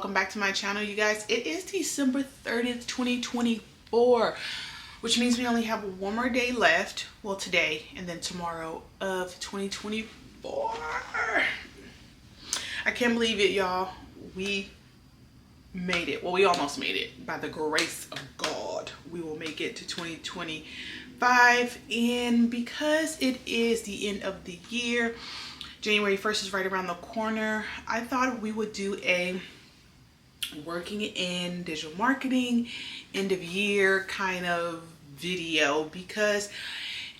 welcome back to my channel, you guys. It is December 30th, 2024, which means we only have one more day left. Well, today and then tomorrow of 2024. I can't believe it, y'all. We made it. Well, we almost made it. By the grace of God, we will make it to 2025. And because it is the end of the year, January 1st is right around the corner, I thought we would do a working in digital marketing end of year kind of video, because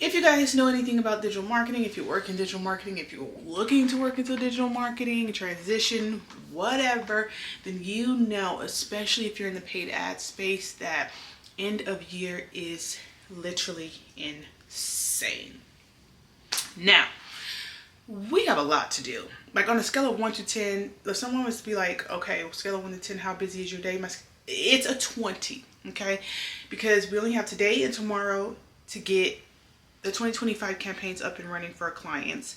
if you guys know anything about digital marketing, if you work in digital marketing, if you're looking to work into digital marketing, transition, whatever, then you know, especially if you're in the paid ad space, that end of year is literally insane. Now, we have a lot to do. Like on a scale of 1 to 10, if someone was to be like, okay, scale of 1 to 10, how busy is your day? It's a 20, okay? Because we only have today and tomorrow to get the 2025 campaigns up and running for our clients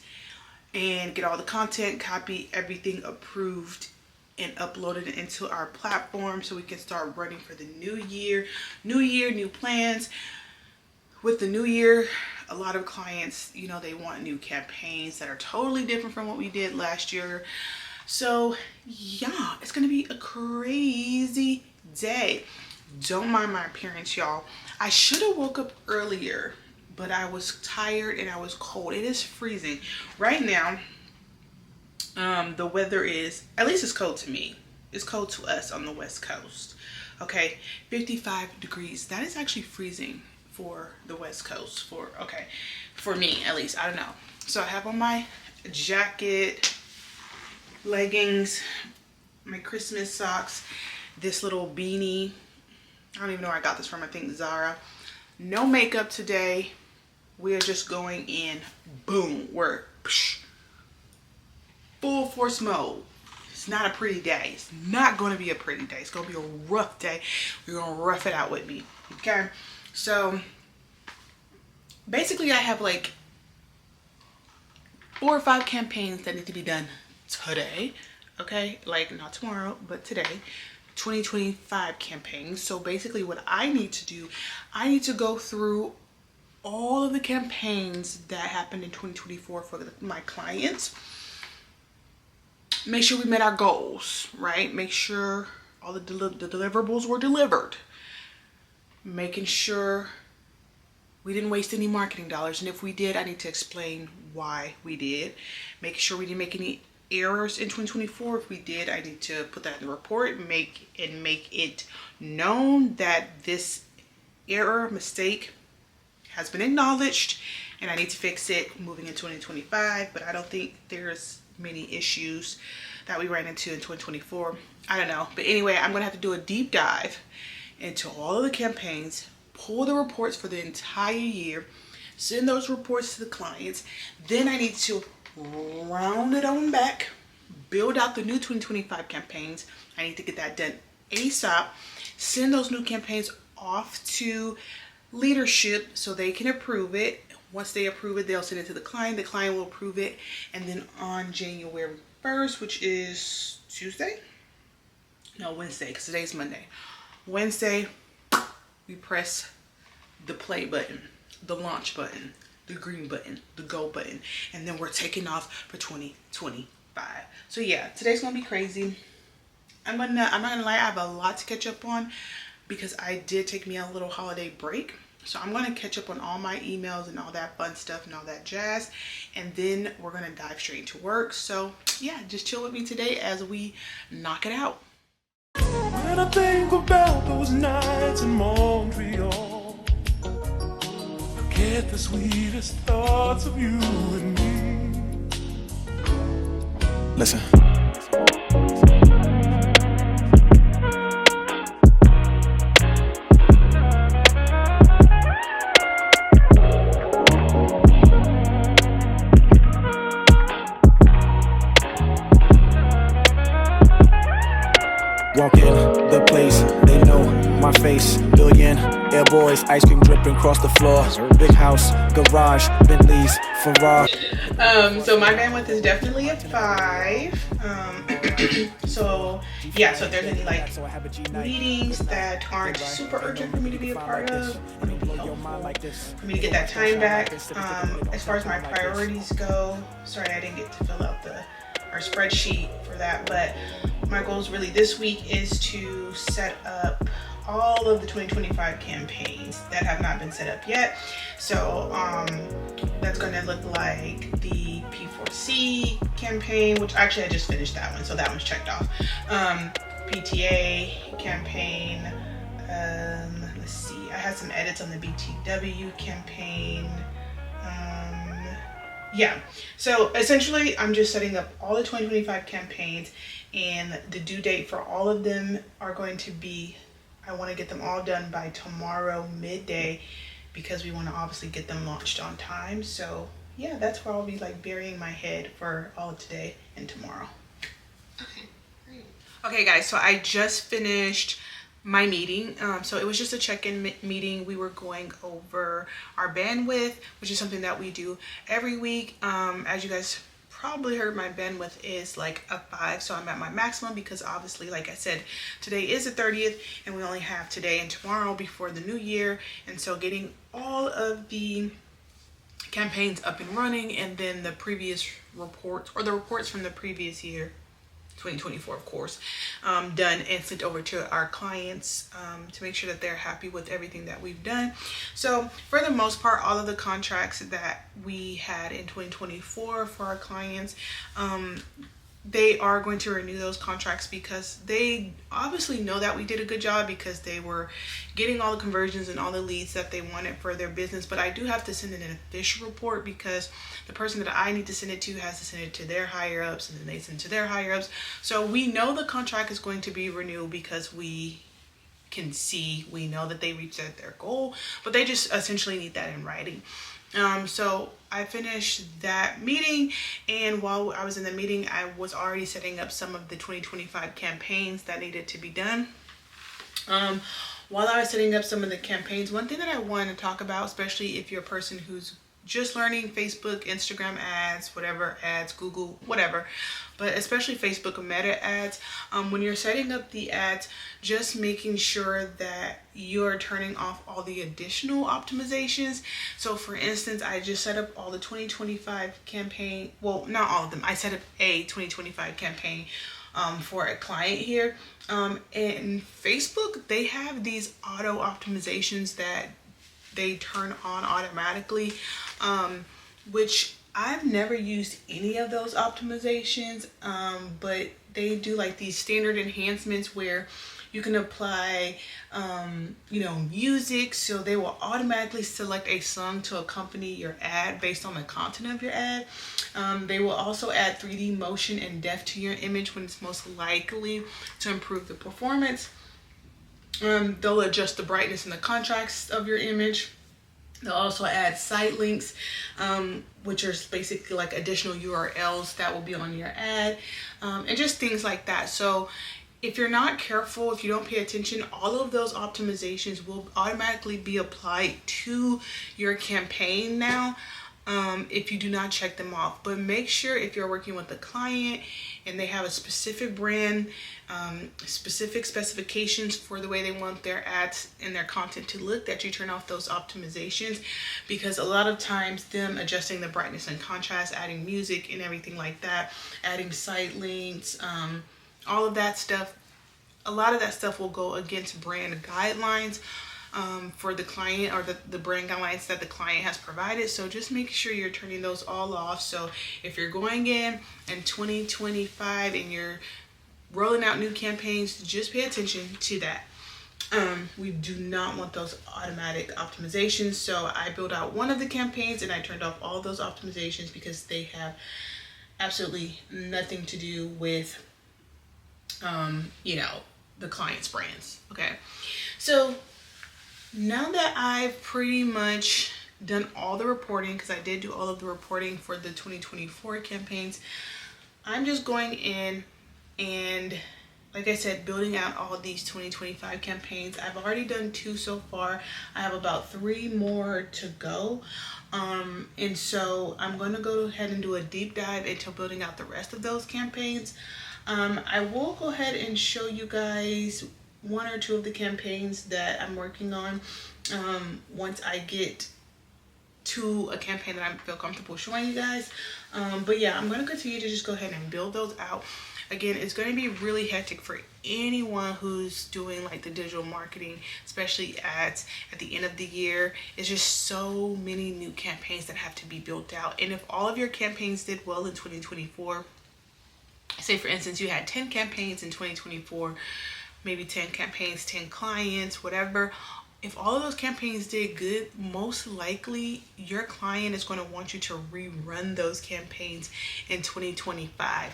and get all the content, copy, everything approved and uploaded into our platform so we can start running for the new year. New year, new plans. With the new year, a lot of clients, you know, they want new campaigns that are totally different from what we did last year. So yeah, it's gonna be a crazy day. Don't mind my appearance, y'all. I should have woke up earlier, but I was tired and I was cold. It is freezing right now. The weather is, at least it's cold to me. It's cold to us on the West Coast. Okay, 55 degrees. That is actually freezing for the West Coast, for me at least. I don't know. So I have on my jacket, leggings, my Christmas socks, this little beanie. I don't even know where I got this from. I think Zara. No makeup today. We are just going in, boom, we're full force mode. It's not a pretty day. It's not going to be a pretty day. It's going to be a rough day. You're going to rough it out with me, okay? So basically I have like 4 or 5 campaigns that need to be done today, okay? Like not tomorrow, but today. 2025 campaigns. So basically what I need to do, I need to go through all of the campaigns that happened in 2024 for my clients. Make sure we met our goals, right? Make sure all the deliverables were delivered. Making sure we didn't waste any marketing dollars, and if we did, I need to explain why we did. Making sure we didn't make any errors in 2024. If we did, I need to put that in the report, make it known that this error, mistake has been acknowledged and I need to fix it moving in 2025. But I don't think there's many issues that we ran into in 2024. I don't know, but anyway, I'm gonna have to do a deep dive into all of the campaigns, pull the reports for the entire year, send those reports to the clients. Then I need to round it on back, build out the new 2025 campaigns. I need to get that done ASAP. Send those new campaigns off to leadership so they can approve it. Once they approve it, they'll send it to the client. The client will approve it. And then on January 1st, which is Tuesday? No, Wednesday, because today's Monday. Wednesday, we press the play button, the launch button, the green button, the go button, and then we're taking off for 2025. So yeah, today's gonna be crazy. I'm not gonna lie, I have a lot to catch up on because I did take me a little holiday break. So I'm gonna catch up on all my emails and all that fun stuff and all that jazz, and then we're gonna dive straight into work. So yeah, just chill with me today as we knock it out. When I think about those nights in Montreal, get the sweetest thoughts of you and me. Listen. Walk in the place, they know my face. Billion air boys, ice cream dripping across the floor. Big house, garage, Bentleys, Ferrari. So my bandwidth is definitely a 5. So yeah, so if there's any like meetings that aren't super urgent for me to be a part of, it would be helpful for me to get that time back. As far as my priorities go, sorry I didn't get to fill out our spreadsheet for that, but my goals really this week is to set up all of the 2025 campaigns that have not been set up yet. So that's going to look like the P4C campaign, which actually I just finished that one, so that one's checked off. PTA campaign, let's see, I had some edits on the BTW campaign. Yeah, so essentially I'm just setting up all the 2025 campaigns, and the due date for all of them are going to be, I want to get them all done by tomorrow midday, because we want to obviously get them launched on time. So yeah, that's where I'll be like burying my head for all of today and tomorrow. Okay, great. Okay guys, so I just finished my meeting. So it was just a check-in meeting. We were going over our bandwidth, which is something that we do every week. As you guys probably heard, my bandwidth is like a 5, so I'm at my maximum because obviously, like I said, today is the 30th and we only have today and tomorrow before the new year. And so getting all of the campaigns up and running, and then the previous reports, or the reports from the previous year, 2024 of course, done and sent over to our clients to make sure that they're happy with everything that we've done. So for the most part, all of the contracts that we had in 2024 for our clients, they are going to renew those contracts because they obviously know that we did a good job, because they were getting all the conversions and all the leads that they wanted for their business. But I do have to send in an official report, because the person that I need to send it to has to send it to their higher ups, and then they send it to their higher ups. So we know the contract is going to be renewed because we can see, we know that they reached their goal, but they just essentially need that in writing. So I finished that meeting, and while I was in the meeting, I was already setting up some of the 2025 campaigns that needed to be done. While I was setting up some of the campaigns, one thing that I wanted to talk about, especially if you're a person who's just learning Facebook, Instagram ads, whatever ads, Google, whatever, but especially Facebook and Meta ads, when you're setting up the ads, just making sure that you're turning off all the additional optimizations. So for instance, I just set up all the 2025 campaign, well, not all of them, I set up a 2025 campaign for a client here, and Facebook, they have these auto optimizations that they turn on automatically, which I've never used any of those optimizations, but they do like these standard enhancements where you can apply, music, so they will automatically select a song to accompany your ad based on the content of your ad. They will also add 3D motion and depth to your image when it's most likely to improve the performance. They'll adjust the brightness and the contrast of your image. They'll also add site links, which are basically like additional URLs that will be on your ad, and just things like that. So if you're not careful, if you don't pay attention, all of those optimizations will automatically be applied to your campaign now, if you do not check them off. But make sure, if you're working with a client and they have a specific brand, specific specifications for the way they want their ads and their content to look, that you turn off those optimizations, because a lot of times them adjusting the brightness and contrast, adding music and everything like that, adding site links, all of that stuff, a lot of that stuff will go against brand guidelines for the client, or the brand guidelines that the client has provided. So just make sure you're turning those all off. So if you're going in 2025 and you're rolling out new campaigns, just pay attention to that. We do not want those automatic optimizations. So I built out one of the campaigns and I turned off all those optimizations because they have absolutely nothing to do with the client's brands. Okay, so now that I've pretty much done all the reporting, because I did do all of the reporting for the 2024 campaigns, I'm just going in and like I said, building out all these 2025 campaigns. I've already done 2 so far. I have about 3 more to go. And so I'm going to go ahead and do a deep dive into building out the rest of those campaigns. I will go ahead and show you guys 1 or 2 of the campaigns that I'm working on once I get to a campaign that I feel comfortable showing you guys. But yeah, I'm going to continue to just go ahead and build those out. Again, it's going to be really hectic for anyone who's doing like the digital marketing, especially at the end of the year. It's just so many new campaigns that have to be built out. And if all of your campaigns did well in 2024, say for instance, you had 10 campaigns in 2024, maybe 10 campaigns, 10 clients, whatever. If all of those campaigns did good, most likely your client is going to want you to rerun those campaigns in 2025.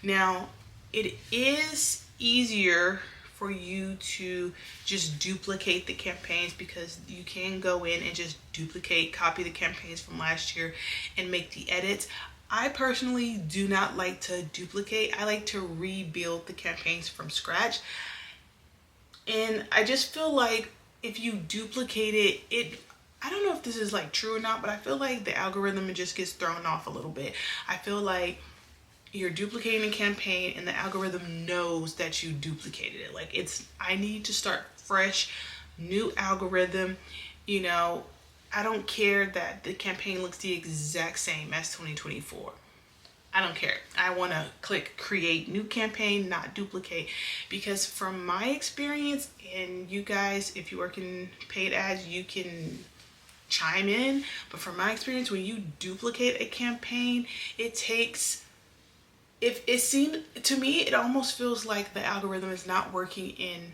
Now, it is easier for you to just duplicate the campaigns because you can go in and just duplicate, copy the campaigns from last year and make the edits. I personally do not like to duplicate. I like to rebuild the campaigns from scratch. And I just feel like if you duplicate it, I don't know if this is like true or not, but I feel like the algorithm just gets thrown off a little bit. I feel like you're duplicating a campaign and the algorithm knows that you duplicated it. Like I need to start fresh, new algorithm. You know, I don't care that the campaign looks the exact same as 2024. I don't care. I want to click create new campaign, not duplicate, because from my experience, and you guys, if you work in paid ads, you can chime in, but from my experience, when you duplicate a campaign, it takes, if it seemed to me, it almost feels like the algorithm is not working in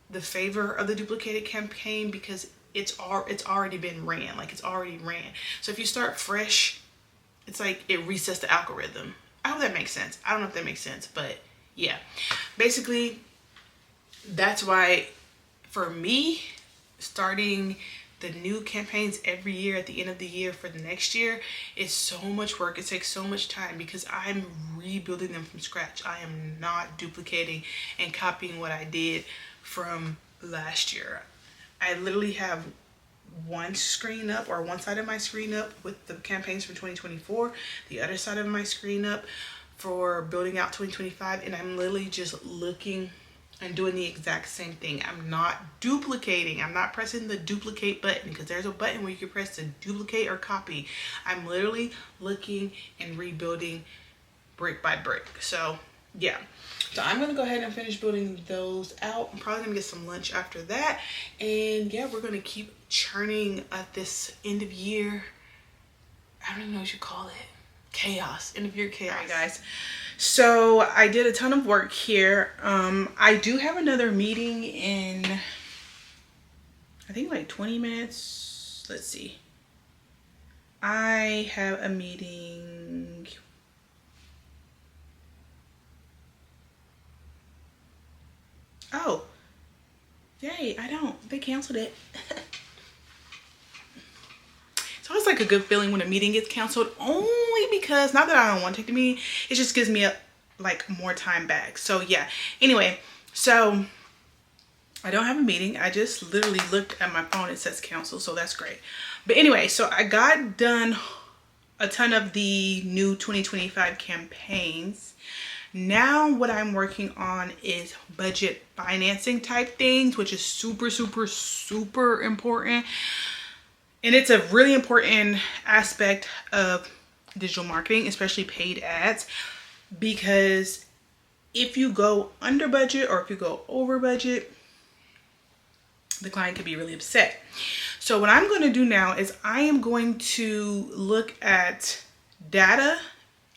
the favor of the duplicated campaign because it's already been ran. Like it's already ran. So if you start fresh, it's like it resets the algorithm. I hope that makes sense. I don't know if that makes sense, but yeah, basically that's why for me, starting the new campaigns every year at the end of the year for the next year is so much work. It takes so much time because I'm rebuilding them from scratch. I am not duplicating and copying what I did from last year. I literally have one screen up, or one side of my screen up with the campaigns from 2024, the other side of my screen up for building out 2025, and I'm literally just looking and doing the exact same thing. I'm not duplicating. I'm not pressing the duplicate button because there's a button where you can press to duplicate or copy. I'm literally looking and rebuilding brick by brick. So yeah, so I'm gonna go ahead and finish building those out. I'm probably gonna get some lunch after that, and yeah, we're gonna keep churning at this end of year, I don't even know what you call it, chaos, end of year chaos. All right, guys, so I did a ton of work here. I do have another meeting in, I think like 20 minutes. Let's see. I have a meeting. Oh, yay, I don't. They canceled it. It's always like a good feeling when a meeting gets canceled, only because, not that I don't want to take the meeting, it just gives me like more time back. So yeah, anyway, so I don't have a meeting. I just literally looked at my phone. It says cancel, so that's great. But anyway, so I got done a ton of the new 2025 campaigns. Now what I'm working on is budget financing type things, which is super, super, super important. And it's a really important aspect of digital marketing, especially paid ads, because if you go under budget or if you go over budget, the client could be really upset. So what I'm going to do now is I am going to look at data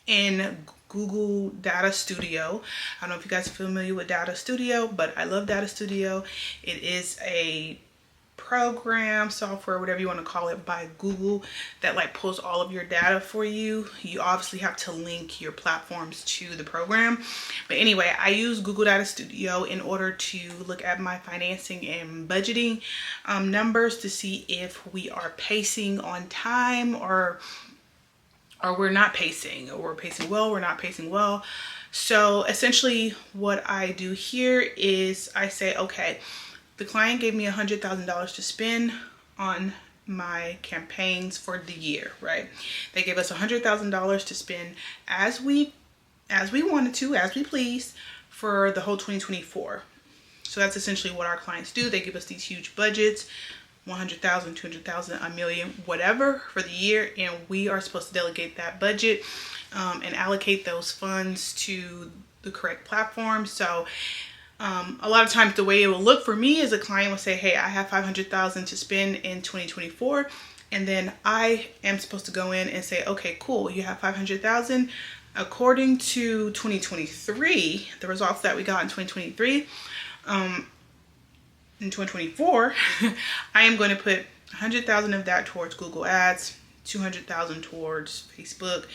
in Google Data Studio. I don't know if you guys are familiar with Data Studio, but I love Data Studio. It is a program, software, whatever you want to call it, by Google that like pulls all of your data for you. You obviously have to link your platforms to the program. But anyway, I use Google Data Studio in order to look at my financing and budgeting numbers to see if we are pacing on time or we're not pacing, or we're pacing well, we're not pacing well. So essentially what I do here is I say, okay, the client gave me $100,000 to spend on my campaigns for the year, right? They gave us $100,000 to spend as we wanted to, as we please, for the whole 2024. So that's essentially what our clients do. They give us these huge budgets, 100,000, 200,000, a million, whatever for the year, and we are supposed to delegate that budget and allocate those funds to the correct platform. So a lot of times the way it will look for me is a client will say, hey, I have 500,000 to spend in 2024, and then I am supposed to go in and say, okay, cool, you have 500,000. According to 2023, the results that we got in 2023, in 2024, I am going to put 100,000 of that towards Google Ads, 200,000 towards Facebook,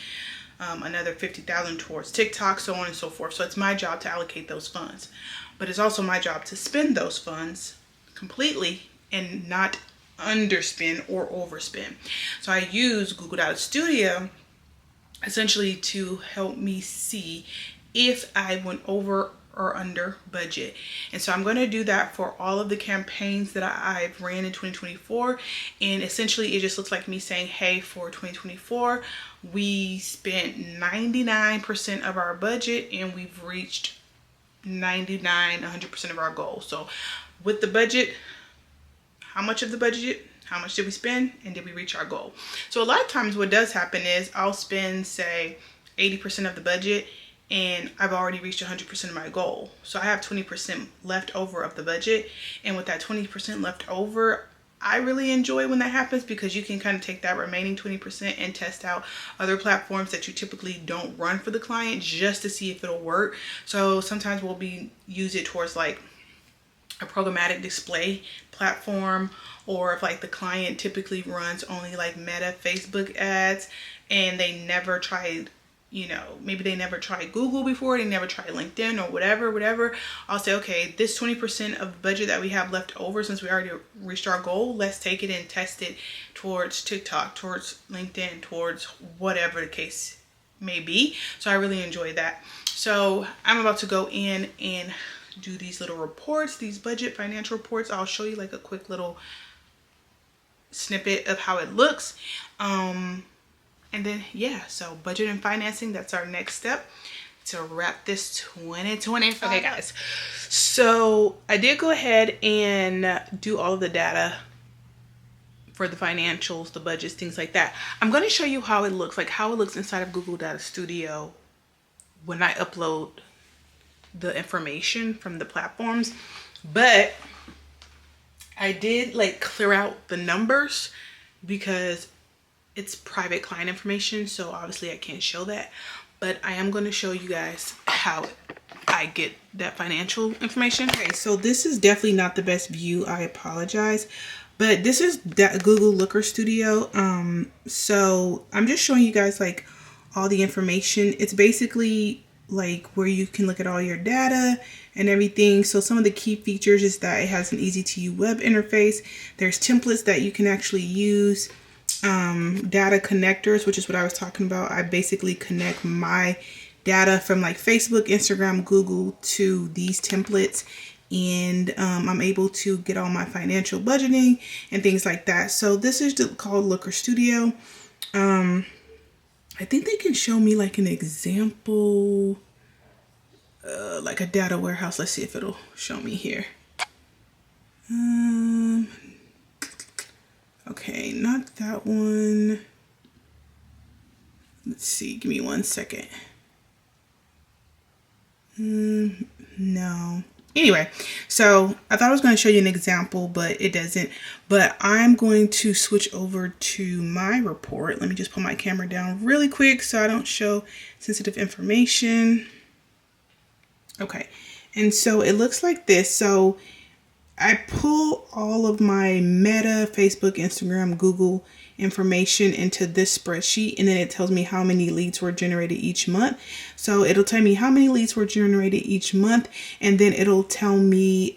another 50,000 towards TikTok, so on and so forth. So it's my job to allocate those funds, but it's also my job to spend those funds completely and not underspend or overspend. So I use Google Data Studio essentially to help me see if I went over or under budget. And so I'm going to do that for all of the campaigns that I've ran in 2024. And essentially it just looks like me saying, hey, for 2024, we spent 99% of our budget and we've reached 100% of our goal. So with the budget, how much of the budget, how much did we spend, and did we reach our goal? So a lot of times what does happen is I'll spend, say, 80% of the budget and I've already reached 100% of my goal. So I have 20% left over of the budget. And with that 20% left over, I really enjoy when that happens, because you can kind of take that remaining 20% and test out other platforms that you typically don't run for the client just to see if it'll work. So sometimes we'll use it towards like a programmatic display platform, or if like the client typically runs only like Meta Facebook ads and they never tried, you know, maybe they never tried Google before, they never tried LinkedIn or whatever. I'll say, okay, this 20% of the budget that we have left over, since we already reached our goal, let's take it and test it towards TikTok, towards LinkedIn, towards whatever the case may be. So I really enjoy that. So I'm about to go in and do these little reports, these budget financial reports. I'll show you like a quick little snippet of how it looks. And then, yeah, so budget and financing, that's our next step to wrap this 2025. Okay, guys. So I did go ahead and do all of the data for the financials, the budgets, things like that. I'm going to show you how it looks, like how it looks inside of Google Data Studio when I upload the information from the platforms. But I did like clear out the numbers because it's private client information, so obviously I can't show that, but I am going to show you guys how I get that financial information. Okay, so this is definitely not the best view, I apologize, but this is that Google Looker Studio. So I'm just showing you guys like all the information. It's basically like where you can look at all your data and everything. So some of the key features is that it has an easy to use web interface. There's templates that you can actually use. Data connectors, which is what I was talking about. I basically connect my data from like Facebook, Instagram, Google to these templates, and I'm able to get all my financial budgeting and things like that. So this is called Looker Studio. I think they can show me like an example, like a data warehouse. Let's see if it'll show me here. Okay, not that one. Let's see, give me 1 second. No. Anyway, so I thought I was going to show you an example, but it doesn't. But I'm going to switch over to my report. Let me just put my camera down really quick so I don't show sensitive information. Okay, and so it looks like this. So I pull all of my Meta, Facebook, Instagram, Google information into this spreadsheet, and then it tells me how many leads were generated each month. So it'll tell me how many leads were generated each month, and then it'll tell me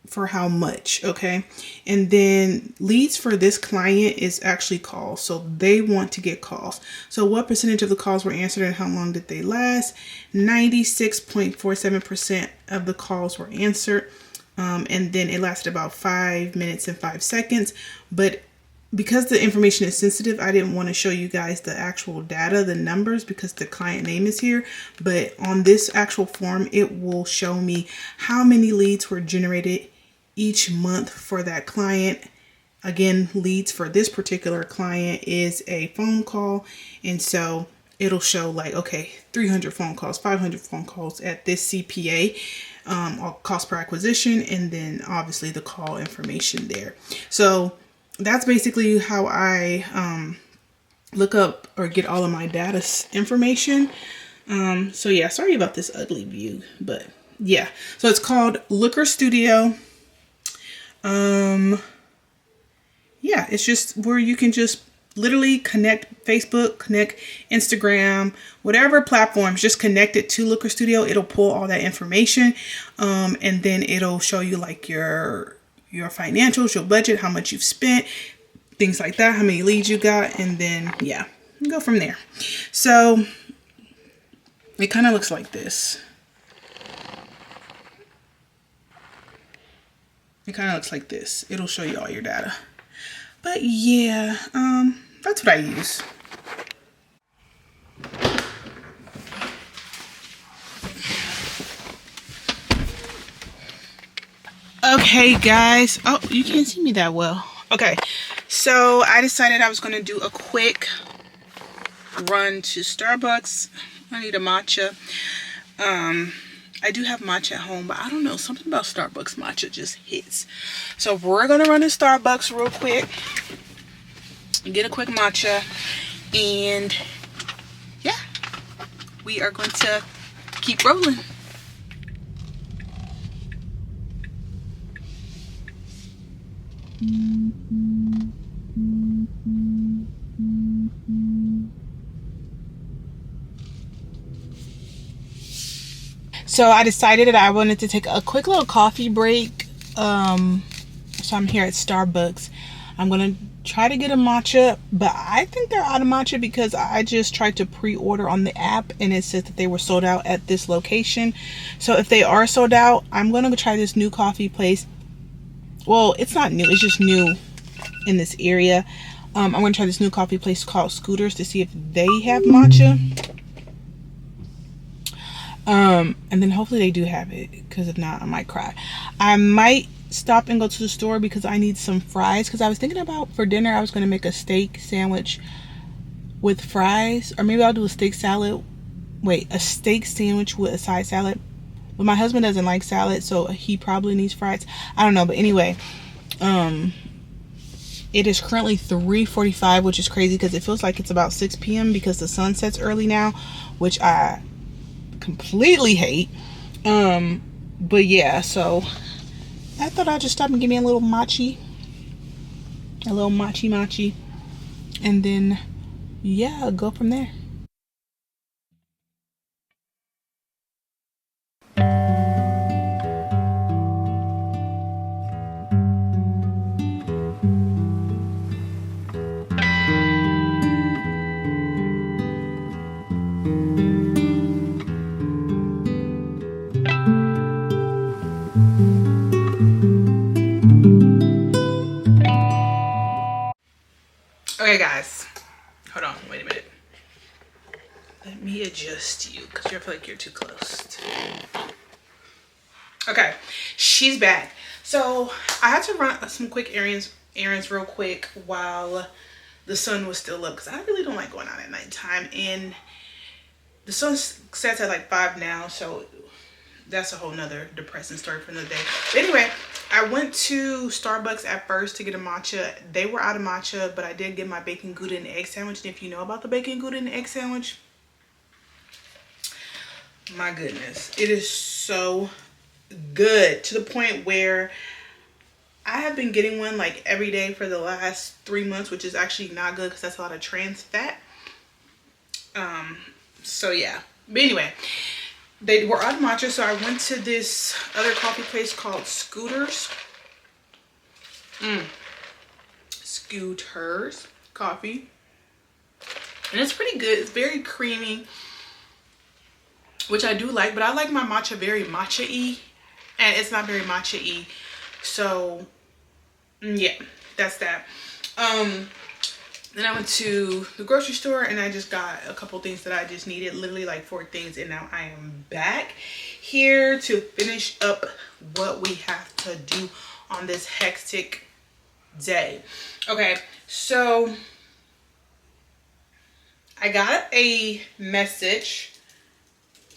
for how much, okay? And then leads for this client is actually calls. So they want to get calls. So what percentage of the calls were answered and how long did they last? 96.47% of the calls were answered. And then it lasted about 5 minutes and 5 seconds. But because the information is sensitive, I didn't want to show you guys the actual data, the numbers, because the client name is here. But on this actual form, it will show me how many leads were generated each month for that client. Again, leads for this particular client is a phone call. And so it'll show like, okay, 300 phone calls, 500 phone calls at this CPA, cost per acquisition, and then obviously the call information there. So that's basically how I look up or get all of my data information. So yeah, sorry about this ugly view, but yeah. So it's called Looker Studio. Yeah, it's just where you can just literally connect Facebook, connect Instagram, whatever platforms, just connect it to Looker Studio. It'll pull all that information. And then it'll show you like your financials, your budget, how much you've spent, things like that, how many leads you got, and then yeah, go from there. So it kind of looks like this. It kind of looks like this. It'll show you all your data. But yeah, that's what I use. Okay, guys. Oh, you can't see me that well. Okay, so I decided I was going to do a quick run to Starbucks. I need a matcha. I do have matcha at home, but I don't know. Something about Starbucks matcha just hits. So we're going to run to Starbucks real quick. Get a quick matcha. And yeah, we are going to keep rolling. So I decided that I wanted to take a quick little coffee break. So I'm here at Starbucks. I'm going to try to get a matcha, but I think they're out of matcha because I just tried to pre-order on the app and it says that they were sold out at this location. So if they are sold out, I'm going to try this new coffee place. Well, it's not new, it's just new in this area. I'm going to try this new coffee place called Scooters to see if they have matcha. And then hopefully they do have it, because if not, I might cry. I might stop and go to the store because I need some fries, because I was thinking about for dinner I was going to make a steak sandwich with fries, or maybe I'll do a steak sandwich with a side salad. But my husband doesn't like salad, so he probably needs fries. I don't know, but anyway, it is currently 3:45, which is crazy because it feels like it's about 6 p.m. because the sun sets early now, which I completely hate. But yeah, so I thought I'd just stop and give me a little machi, and then yeah, go from there. Okay guys, hold on, wait a minute. Let me adjust you because I feel like you're too close. Okay, she's back. So I had to run some quick errands real quick while the sun was still up, because I really don't like going out at nighttime, and the sun sets at like 5 now, so that's a whole nother depressing story for another day. But anyway, I went to Starbucks at first to get a matcha. They were out of matcha, but I did get my bacon, Gouda, and egg sandwich. And if you know about the bacon, Gouda, and egg sandwich, my goodness, it is so good, to the point where I have been getting one like every day for the last 3 months, which is actually not good because that's a lot of trans fat. So yeah, but anyway, they were out of matcha, so I went to this other coffee place called Scooters. Scooters coffee. And it's pretty good. It's very creamy, which I do like, but I like my matcha very matcha-y, and it's not very matcha-y. So yeah, that's that. Then I went to the grocery store and I just got a couple things that I just needed, literally like 4 things, and now I am back here to finish up what we have to do on this hectic day. Okay, so I got a message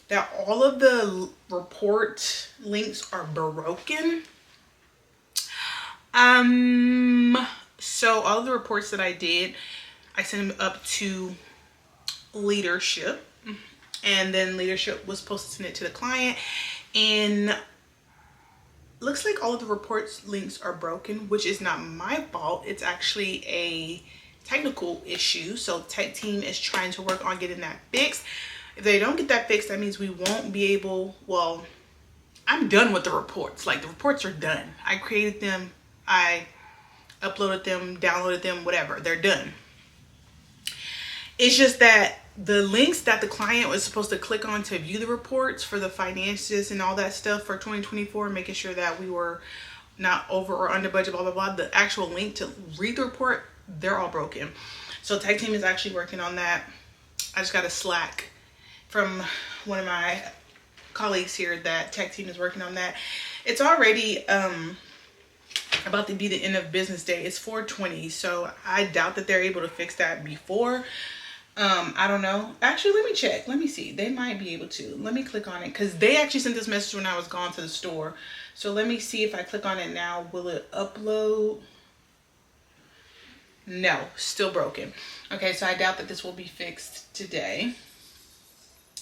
that all of the report links are broken. So all of the reports that I did, I sent them up to leadership, and then leadership was supposed to send it to the client, and looks like all of the reports links are broken, which is not my fault. It's actually a technical issue. So tech team is trying to work on getting that fixed. If they don't get that fixed, that means we won't be able, well, I'm done with the reports. Like, the reports are done. I created them, I uploaded them, downloaded them, whatever. They're done. It's just that the links that the client was supposed to click on to view the reports for the finances and all that stuff for 2024, making sure that we were not over or under budget, blah, blah, blah. The actual link to read the report, they're all broken. So tech team is actually working on that. I just got a Slack from one of my colleagues here that tech team is working on that. It's already about to be the end of business day. It's 4:20, so I doubt that they're able to fix that before. I don't know. Actually, let me check. Let me see. They might be able to. Let me click on it, because they actually sent this message when I was gone to the store. So let me see if I click on it now. Will it upload? No, still broken. Okay, so I doubt that this will be fixed today.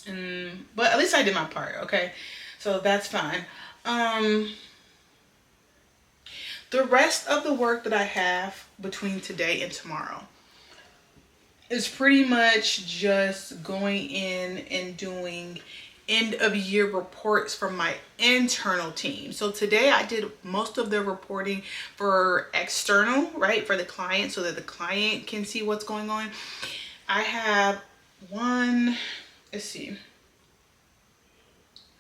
But at least I did my part. Okay, so that's fine. The rest of the work that I have between today and tomorrow is pretty much just going in and doing end of year reports from my internal team. So today I did most of the reporting for external, right, for the client, so that the client can see what's going on. I have I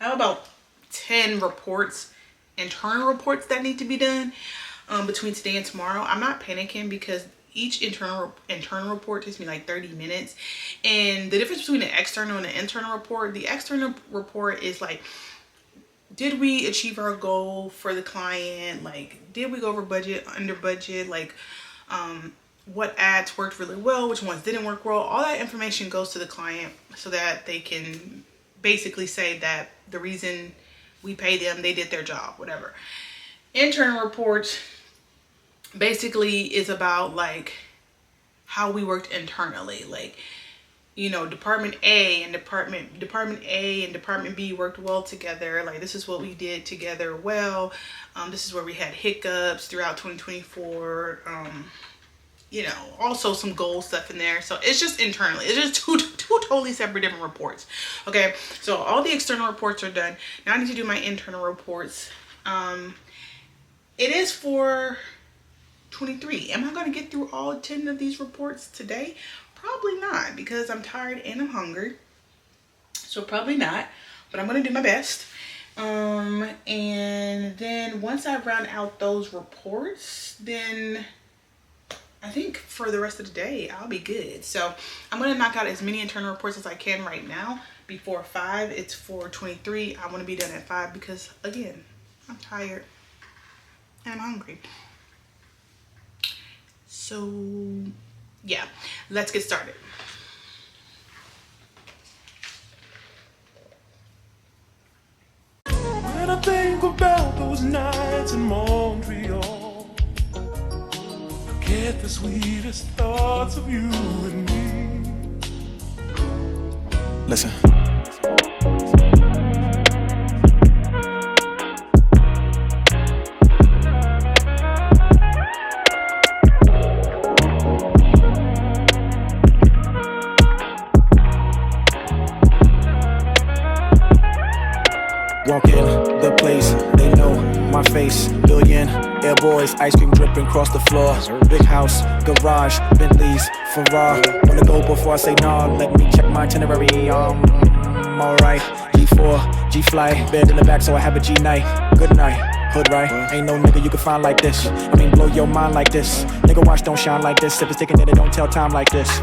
have about 10 reports, internal reports that need to be done between today and tomorrow. I'm not panicking because each internal report takes me like 30 minutes. And the difference between the external and the internal report, the external report is like, did we achieve our goal for the client? Like, did we go over budget, under budget? Like, what ads worked really well, which ones didn't work well? All that information goes to the client so that they can basically say that the reason we pay them, they did their job, whatever. Internal reports basically is about like how we worked internally. Like, you know, department A and department A and department B worked well together. Like, this is what we did together well. This is where we had hiccups throughout 2024. You know, also some goal stuff in there. So it's just internally. It's just two totally separate different reports. Okay, so all the external reports are done. Now I need to do my internal reports. It is for 23. Am I going to get through all 10 of these reports today? Probably not, because I'm tired and I'm hungry. So probably not, but I'm going to do my best. And then once I round out those reports, then I think for the rest of the day, I'll be good. So I'm going to knock out as many internal reports as I can right now before 5. It's 4:23. I want to be done at 5 because, again, I'm tired and I'm hungry. So, yeah, let's get started. When I think about those nights in Montreal, I get the sweetest thoughts of you and me. Listen. Walk in the place, they know my face. Billion air boys, ice cream dripping across the floor. Big house, garage, Bentleys, Ferrari. Wanna go before I say nah, let me check my itinerary. Alright, G4, G-Fly, bed in the back so I have a G-night. Good night, hood right, ain't no nigga you can find like this. I mean blow your mind like this. Nigga watch don't shine like this. If it's sticking in it don't tell time like this.